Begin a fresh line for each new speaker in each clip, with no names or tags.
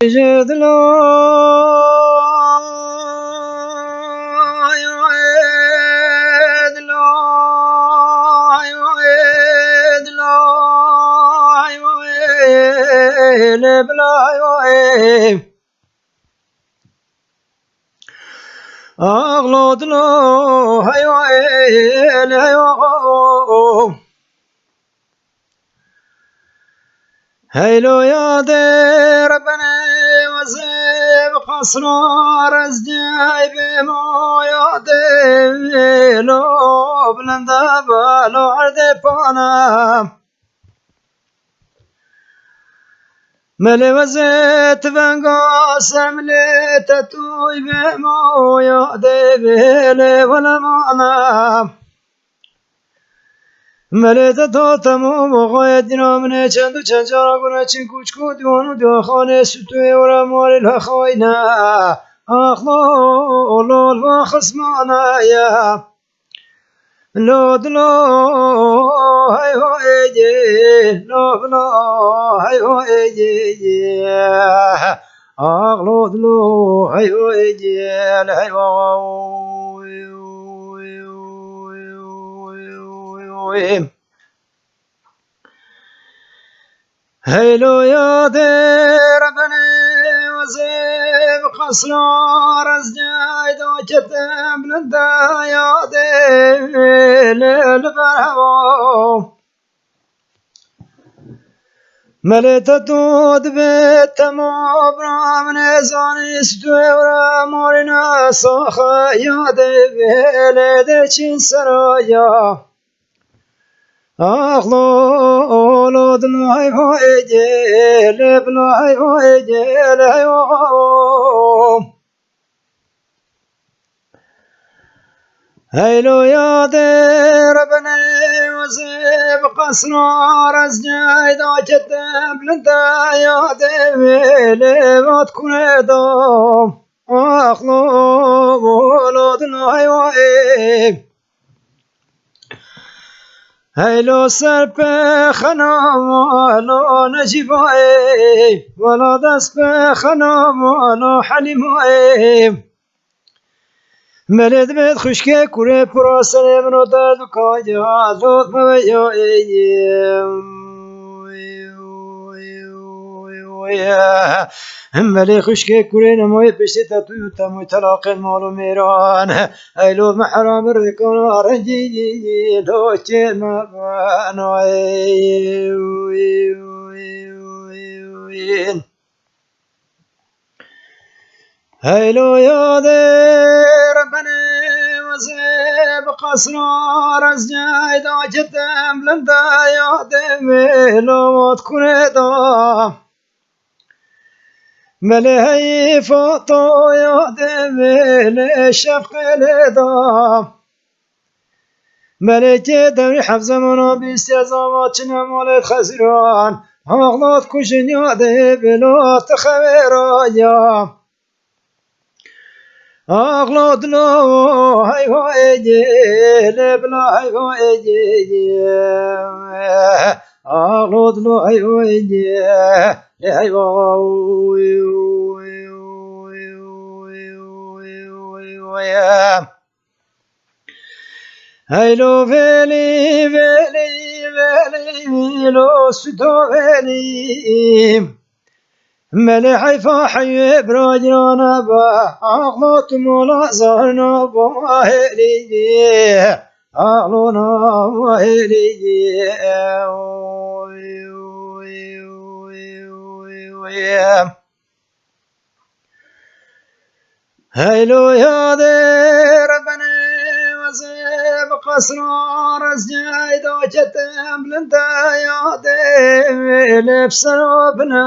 جدلا أغلط له هيلو يا دير بني وزيب قصرار ازجاي بمو يا ديلو بلندابا لو عردي فانا ملي وزيت بنقاس ملي تتوي بمو يا ديلي ولا معنا ملت تاتمو مغایدنا من چند و چند جارا گونه چین کوچ کو دیوانو دو خانه ستوی ورا ماری لخوینا اخلو لول و خسمانا یا لودلو هی هی جی لودلو هی هی جی اخلودلو هی هی جی هی هيلو يا دير بني وزيب قصرار ازجايد وكتم لندا يا ديل البرهو ملت دود بيت مبرا من زاني ستوي ورا مورنا صاخا يا ديل ديشين سرايا أخلو لود لاي هاي جيل بلاي هاي جيل هيلو يا دير بني وزيب قصرار ازجايد وكتب لندا يا ديل ما تكون دوم أخلو لود لاي هاي هيلو سرب خنام ولو نجيباي ولا دست خنام ولو حليماي ملد بيت خشكي كوري براسني منو دادو كاجا زود مبيو ملي خشكي كوري نموي بشتي تطوي تموي تلاقي المال ميران ايلو محرام الركون رنجي لو تشيل مبانو هيلو يا دير بني وزيب قصرار ازجايد وكتم لندا يا ديلو تكون دوم ملهي فوتو يا ديلي الشفق لدام ملكي دوري حفظ منو بيستيزامات شنا مالت خسران اغلاط كشن يا ديلو تخبرا يا أغلط له هاي هاي جيل بلا هاي هاي جيل أغلط له هاي هاي جيل هاي هايلو فيلي فيلي فيلي لو ستو فيلي ملحي فاحي براجرانا با أغلط مولا زهرنا بماهلي أغلونا ماهلي هيلو يا دير بني وزيب قصرار ازجايد وكتم لندا يا دير بسربنا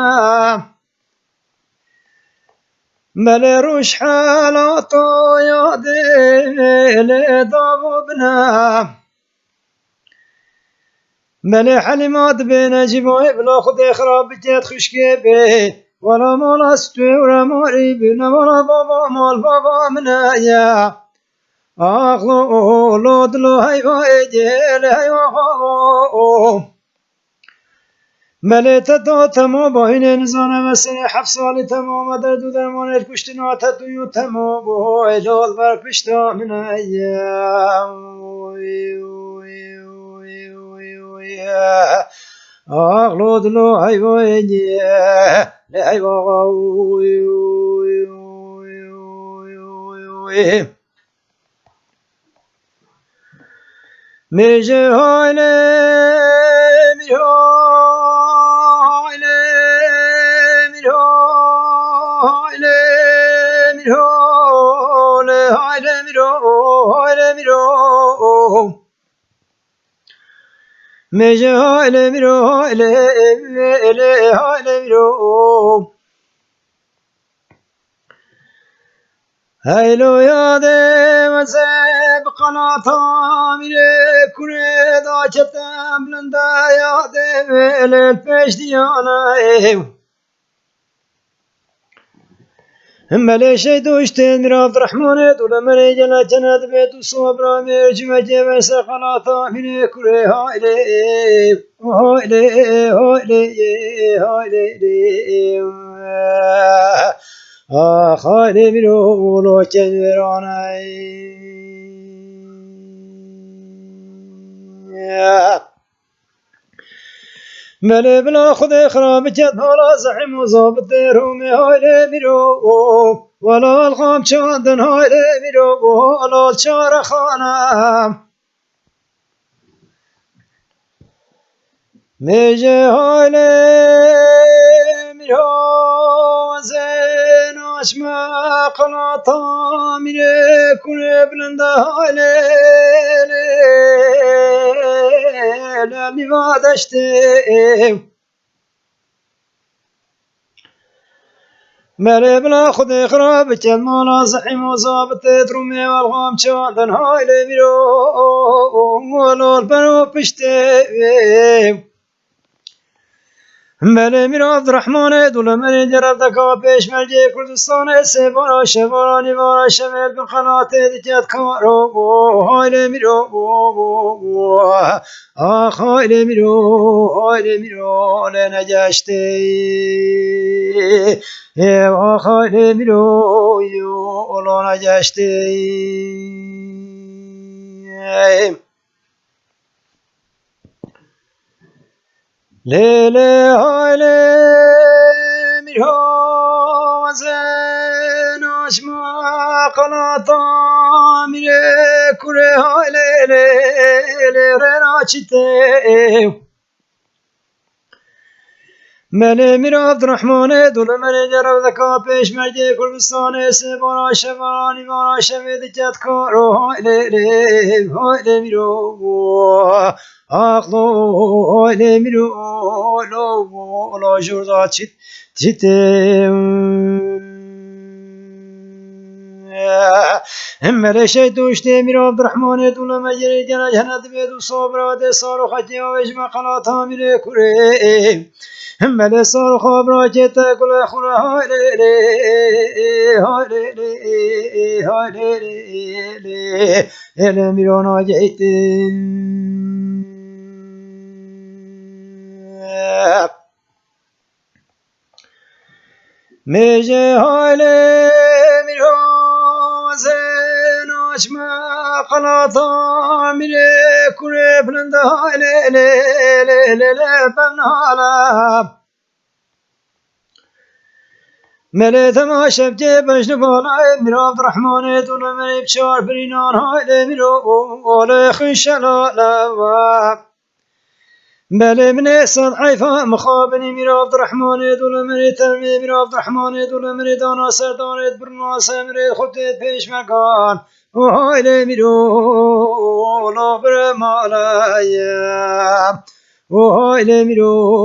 ملي روش حالاتو يا ديل ضابنا ملي حليمات بين جيبوي بلا خد خراب جيت خشكي بي ولا مولا ستوي ولا موري بنا ولا بابا مال بابا منايا أخلو لود لو هاي هاي جيل هاي ملیت دا تمام با این نزانه مسئله 7 سال تمام در دو درمانت کشت ناتت دویو تمام با اجال بر پشتا من اغلود لو حیوانی لحیوانی میشه هایله میهایله میهایله میهاله هایله میهایله میهاله میشه هایله میهایله هایله میهاله هیلو یاده وزب قناتا میره کنه دا چتم بلنده یاده ویل پیش دیانه ملیشه دوشتن میره عبدالرحمن دوله مری جنا جناد بیتو صبرا میرجی مجی ویسه قناتا میره کنه هایله هایله هایله هایله خالی میرو لو چنورانه ملی بلا خود خراب جد مالا زحیم و ضابط رومی هایلی میرو ولا الخام چاندن هایلی میرو ولا چار خانم میجه هایلی میرو زین آشما قناتا میره کنه بلنده هایلی لیوادشتی ملی بلا خود خراب چند مالا زحیم و ضابط رومی والغام چاندن هایلی میرو ولول برو پشتی ملی میرو عبدالرحمن دوله مری جرب دکا پیش مرجی کردستان سیبارا شبارانی بارا شمید بخنات دیجت کارو هایلی میرو آخ هایلی میرو لنجشتی آخ هایلی میرو لنجشتی لیلی هایلی میرو زن آشما قناتا میره کره هایلی لیلی رنا چیته ملی میرو عبدالرحمن دوله ملی جرب دکا پیش مرجی کردستان سیبارا شبارانی بارا شوید جد کارو هایلی میرو آخلو هایلی میرو لو جردا چیته ملیشه دوشتی میرو عبدالرحمن دوله مجری جنا جهنت بیدو صبرا ده سارو خطی و وجمع قلاتا میره کره ملی سارو خواب را چیتا کل خوره هایلی میرو ناجیتی میجه هایلی میرو زن آشما قناتا میره کره بلنده هایلی بمنالا ملی تماشب جه بجن بالای میرو عبدالرحمن دوله مری بچار برینان هایلی میرو اولی خنشلالا ملی من صد حیفا مخابنی میرو عبدالرحمن دوله مری ترمی میرو عبدالرحمن دوله مری دانا سردانت برنا سمری خودت پیش مکان هایلی میرو لو بر مالایم هایلی میرو